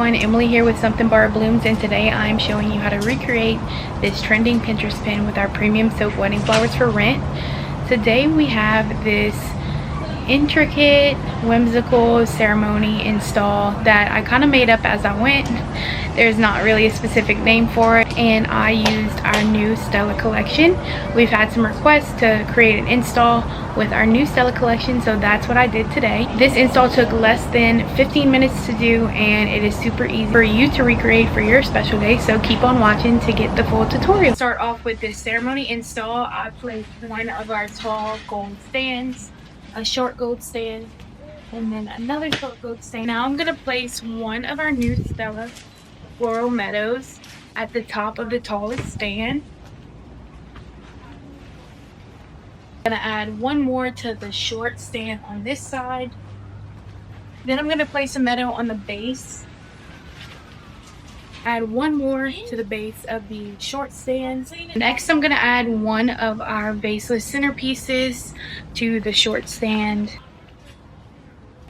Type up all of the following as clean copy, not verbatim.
everyone, Emily here with SBBlooms, and today I'm showing you how to recreate this trending Pinterest pin with our premium silk wedding flowers for rent. Today we have this intricate, whimsical ceremony install that I kind of made up as I went. There's not really a specific name for it, and I used our new Stella Collection. We've had some requests to create an install with our new Stella Collection, so that's what I did today. This install took less than 15 minutes to do, and it is super easy for you to recreate for your special day, so keep on watching to get the full tutorial. Start off with this ceremony install. I placed one of our tall gold stands, a short gold stand, and then another short gold stand. Now I'm gonna place one of our new Stella Floral Meadows at the top of the tallest stand. I'm gonna add one more to the short stand on this side. Then I'm gonna place a meadow on the base. Add one more to the base of the short stand. Next, I'm gonna add one of our Vaseless centerpieces to the short stand.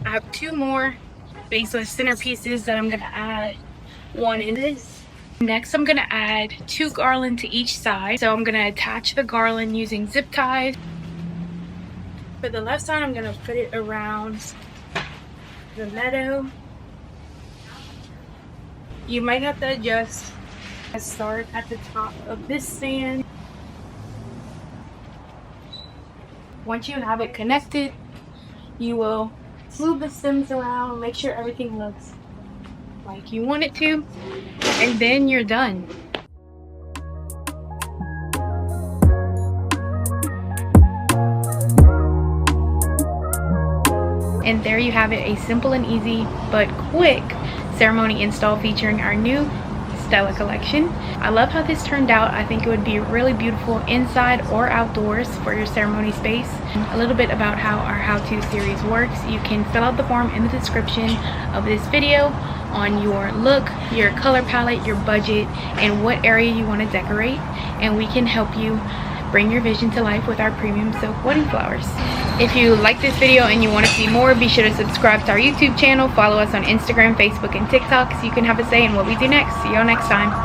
I have two more Vaseless centerpieces that I'm gonna add one in this. Next, I'm gonna add two garland to each side. So I'm gonna attach the garland using zip ties. For the left side, I'm gonna put it around the meadow. You might have to adjust. I start at the top of this stand. Once you have it connected, you will move the stems around, make sure everything looks like you want it to, and then you're done. And there you have it, a simple and easy but quick ceremony install featuring our new Stella Collection. I love how this turned out. I think it would be really beautiful inside or outdoors for your ceremony space. A little bit about how our how-to series works. You can fill out the form in the description of this video on your look, your color palette, your budget, and what area you want to decorate, and we can help you bring your vision to life with our premium silk wedding flowers. If you like this video and you want to see more, be sure to subscribe to our YouTube channel, follow us on Instagram, Facebook, and TikTok so you can have a say in what we do next. See y'all next time.